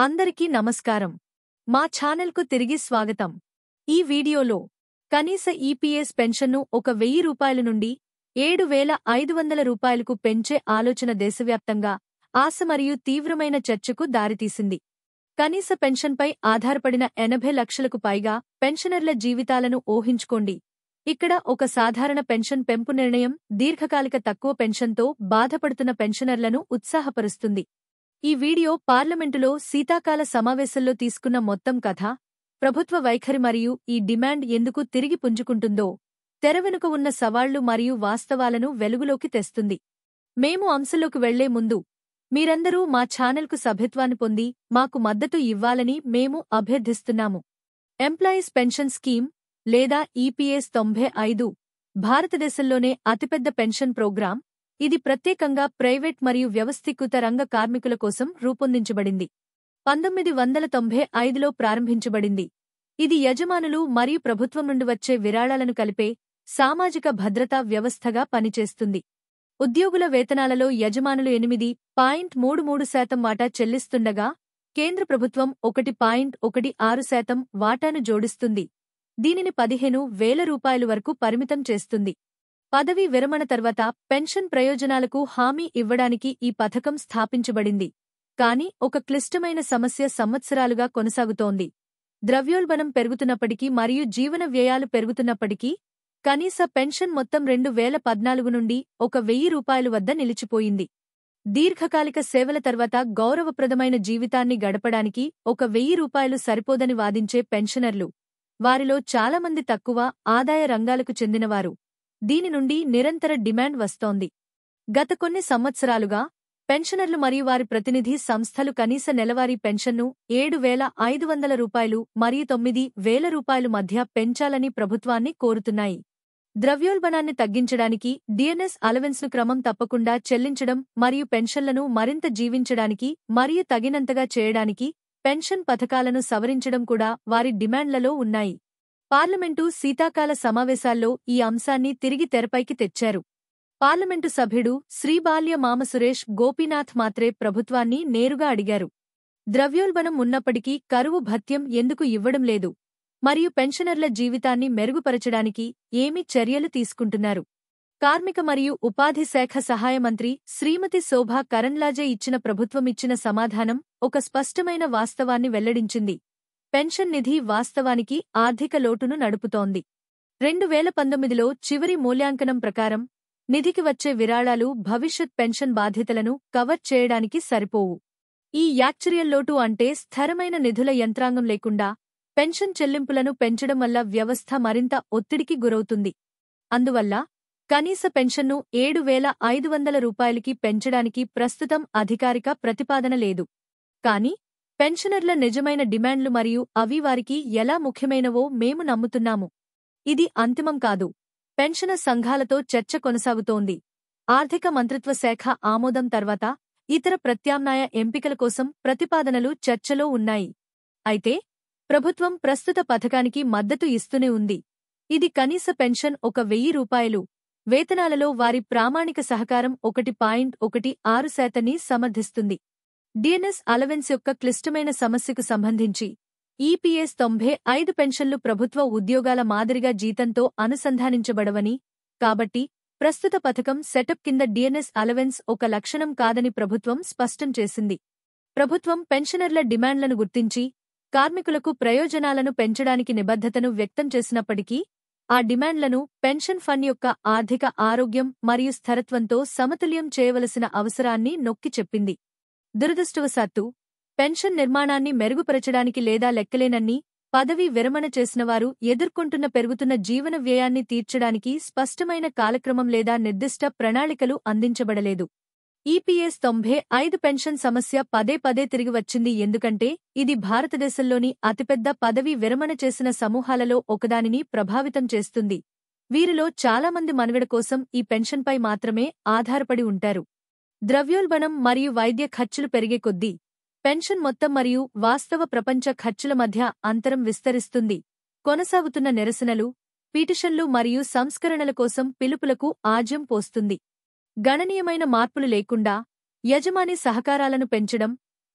అందరికీ నమస్కారం. మా ఛానల్కు తిరిగి స్వాగతం. ఈ వీడియోలో కనీస ఈపీఎస్ పెన్షన్ను 1,000 రూపాయల నుండి 7,500 రూపాయలకు పెంచే ఆలోచన దేశవ్యాప్తంగా ఆశ మరియు తీవ్రమైన చర్చకు దారితీసింది. కనీస పెన్షన్పై ఆధారపడిన 80 లక్షలకు పైగా పెన్షనర్ల జీవితాలను ఊహించుకోండి. ఇక్కడ ఒక సాధారణ పెన్షన్ పెంపు నిర్ణయం దీర్ఘకాలిక తక్కువ పెన్షన్తో బాధపడుతున్న పెన్షనర్లను ఉత్సాహపరుస్తుంది. ఈ వీడియో పార్లమెంటులో శీతాకాల సమావేశంలో తీసుకున్న మొత్తం కథ, ప్రభుత్వ వైఖరి మరియు ఈ డిమాండ్ ఎందుకు తిరిగి పుంజుకుంటుందో, తెరవెనుక ఉన్న సవాళ్లు మరియు వాస్తవాలను వెలుగులోకి తెస్తుంది. మేము అంశంలోకి వెళ్లే ముందు మీరందరూ మా ఛానల్కు సభ్యత్వాన్ని పొంది మాకు మద్దతు ఇవ్వాలని మేము అభ్యర్థిస్తున్నాము. ఎంప్లాయీస్ పెన్షన్ స్కీమ్ లేదా ఈపీఎస్ 95 భారతదేశంలోనే అతిపెద్ద పెన్షన్ ప్రోగ్రాం. ఇది ప్రత్యేకంగా ప్రైవేట్ మరియు వ్యవస్థీకృత రంగ కార్మికుల కోసం రూపొందించబడింది. 1995లో ప్రారంభించబడింది. ఇది యజమానులు మరియు ప్రభుత్వం నుండి వచ్చే విరాళాలను కలిపే సామాజిక భద్రతా వ్యవస్థగా పనిచేస్తుంది. ఉద్యోగుల వేతనాలలో యజమానులు 8.33% వాటా చెల్లిస్తుండగా, కేంద్ర ప్రభుత్వం 1.16% వాటాను జోడిస్తుంది. దీనిని 15,000 రూపాయలు వరకు పరిమితం చేస్తుంది. పదవీ విరమణ తర్వాత పెన్షన్ ప్రయోజనాలకు హామీ ఇవ్వడానికి ఈ పథకం స్థాపించబడింది. కాని ఒక క్లిష్టమైన సమస్య సంవత్సరాలుగా కొనసాగుతోంది. ద్రవ్యోల్బణం పెరుగుతున్నప్పటికీ మరియు జీవన వ్యయాలు పెరుగుతున్నప్పటికీ కనీస పెన్షన్ మొత్తం 2014 నుండి 1,000 రూపాయలు వద్ద నిలిచిపోయింది. దీర్ఘకాలిక సేవల తర్వాత గౌరవప్రదమైన జీవితాన్ని గడపడానికి 1,000 రూపాయలు సరిపోదని వాదించే పెన్షనర్లు, వారిలో చాలామంది తక్కువ ఆదాయ రంగాలకు చెందినవారు. దీని నుండి నిరంతర డిమాండ్ వస్తోంది. గత కొన్ని సంవత్సరాలుగా పెన్షనర్లు మరియు వారి ప్రతినిధి సంస్థలు కనీస నెలవారీ పెన్షన్ను 7,500 రూపాయలు మరియు 9,000 రూపాయలు మధ్య పెంచాలని ప్రభుత్వాన్ని కోరుతున్నాయి. ద్రవ్యోల్బణాన్ని తగ్గించడానికి డిఎన్ఎస్ అలవెన్స్ను క్రమం తప్పకుండా చెల్లించడం మరియు పెన్షన్లను మరింత జీవించడానికి మరియు తగినంతగా చేయడానికి పెన్షన్ పథకాలను సవరించడం కూడా వారి డిమాండ్లలో ఉన్నాయి. పార్లమెంటు శీతాకాల సమావేశాల్లో ఈ అంశాన్ని తిరిగి తెరపైకి తెచ్చారు. పార్లమెంటు సభ్యుడు శ్రీబాల్య మామ సురేష్ గోపీనాథ్ మాత్రే ప్రభుత్వాన్ని నేరుగా అడిగారు. ద్రవ్యోల్బణం ఉన్నప్పటికీ కరువు భత్యం ఎందుకు ఇవ్వడం లేదు మరియు పెన్షనర్ల జీవితాన్ని మెరుగుపరచడానికి ఏమి చర్యలు తీసుకుంటున్నారు? కార్మిక మరియు ఉపాధి శాఖ సహాయ మంత్రి శ్రీమతి శోభా కరంద్లాజే ఇచ్చిన ప్రభుత్వమిచ్చిన సమాధానం ఒక స్పష్టమైన వాస్తవాన్ని వెల్లడించింది. పెన్షన్ నిధి వాస్తవానికి ఆర్థిక లోటును నడుపుతోంది. 2019లో చివరి మూల్యాంకనం ప్రకారం నిధికి వచ్చే విరాళాలు భవిష్యత్ పెన్షన్ బాధ్యతలను కవర్ చేయడానికి సరిపోవు. ఈ యాక్చురియల్ లోటు అంటే స్థిరమైన నిధుల యంత్రాంగం లేకుండా పెన్షన్ చెల్లింపులను పెంచడం వల్ల వ్యవస్థ మరింత ఒత్తిడికి గురవుతుంది. అందువల్ల కనీస పెన్షన్ను 7,500 రూపాయలకి పెంచడానికి ప్రస్తుతం అధికారిక ప్రతిపాదన లేదు. కాని పెన్షనర్ల నిజమైన డిమాండ్లు మరియు అవి వారికి ఎలా ముఖ్యమైనవో మేము నమ్ముతున్నాము. ఇది అంతిమం కాదు. పెన్షన సంఘాలతో చర్చ కొనసాగుతోంది. ఆర్థిక మంత్రిత్వ శాఖ ఆమోదం తర్వాత ఇతర ప్రత్యామ్నాయ ఎంపికల కోసం ప్రతిపాదనలు చర్చలో ఉన్నాయి. అయితే ప్రభుత్వం ప్రస్తుత పథకానికి మద్దతు ఇస్తూనే ఉంది. ఇది కనీస పెన్షన్ 1,000 రూపాయలు, వేతనాలలో వారి ప్రామాణిక సహకారం 1.16%ని సమర్థిస్తుంది. డిఎన్ఎస్ అలవెన్స్ యొక్క క్లిష్టమైన సమస్యకు సంబంధించి ఈపీఎస్ 95 పెన్షన్లు ప్రభుత్వ ఉద్యోగాల మాదిరిగా జీతంతో అనుసంధానించబడవని, కాబట్టి ప్రస్తుత పథకం సెటప్ కింద డిఎన్ఎస్ అలవెన్స్ ఒక లక్షణం కాదని ప్రభుత్వం స్పష్టం చేసింది. ప్రభుత్వం పెన్షనర్ల డిమాండ్లను గుర్తించి కార్మికులకు ప్రయోజనాలను పెంచడానికి నిబద్ధతను వ్యక్తం చేసినప్పటికీ, ఆ డిమాండ్లను పెన్షన్ ఫండ్ యొక్క ఆర్థిక ఆరోగ్యం మరియు స్థిరత్వంతో సమతుల్యం చేయవలసిన అవసరాన్ని నొక్కి చెప్పింది. దురదృష్టవశాత్తు పెన్షన్ నిర్మాణాన్ని మెరుగుపరచడానికి లేదా లెక్కలేనన్ని పదవీ విరమణ చేసినవారు ఎదుర్కొంటున్న పెరుగుతున్న జీవన వ్యయాన్ని తీర్చడానికి స్పష్టమైన కాలక్రమం లేదా నిర్దిష్ట ప్రణాళికలు అందించబడలేదు. ఈపీఎస్ 95 పెన్షన్ సమస్య పదే పదే తిరిగి వచ్చింది ఎందుకంటే ఇది భారతదేశంలోని అతిపెద్ద పదవీ విరమణ చేసిన సమూహాలలో ఒకదానిని ప్రభావితం చేస్తుంది. వీరిలో చాలామంది మనుగడ కోసం ఈ పెన్షన్పై మాత్రమే ఆధారపడి ఉంటారు. ద్రవ్యోల్బణం మరియు వైద్య ఖర్చులు పెరిగే కొద్దీ పెన్షన్ మొత్తం మరియు వాస్తవ ప్రపంచ ఖర్చుల మధ్య అంతరం విస్తరిస్తుంది. కొనసాగుతున్న నిరసనలు, పిటిషన్లు మరియు సంస్కరణల కోసం పిలుపులకు ఆజ్యం పోస్తుంది. గణనీయమైన మార్పులు లేకుండా యజమాని సహకారాలను పెంచడం,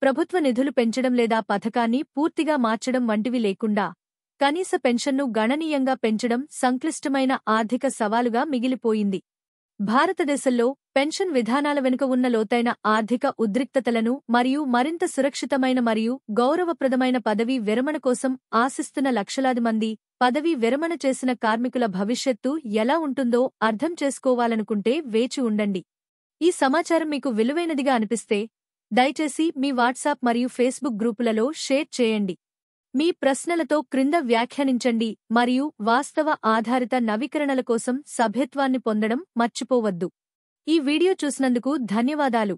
ప్రభుత్వ నిధులు పెంచడం లేదా పథకాన్ని పూర్తిగా మార్చడం వంటివి లేకుండా కనీస పెన్షన్ను గణనీయంగా పెంచడం సంక్లిష్టమైన ఆర్థిక సవాలుగా మిగిలిపోయింది. భారతదేశంలో పెన్షన్ విధానాల వెనుక ఉన్న లోతైన ఆర్థిక ఉద్రిక్తతలను మరియు మరింత సురక్షితమైన మరియు గౌరవప్రదమైన పదవీ విరమణ కోసం ఆశిస్తున్న లక్షలాది మంది పదవీ విరమణ చేసిన కార్మికుల భవిష్యత్తు ఎలా ఉంటుందో అర్థం చేసుకోవాలనుకుంటే వేచి ఉండండి. ఈ సమాచారం మీకు విలువైనదిగా అనిపిస్తే దయచేసి మీ వాట్సాప్ మరియు ఫేస్బుక్ గ్రూపులలో షేర్ చేయండి. మీ ప్రశ్నలతో క్రింద వ్యాఖ్యానించండి మరియు వాస్తవ ఆధారిత నవీకరణల కోసం సభ్యత్వాన్ని పొందడం మర్చిపోవద్దు. ఈ వీడియో చూసినందుకు ధన్యవాదాలు.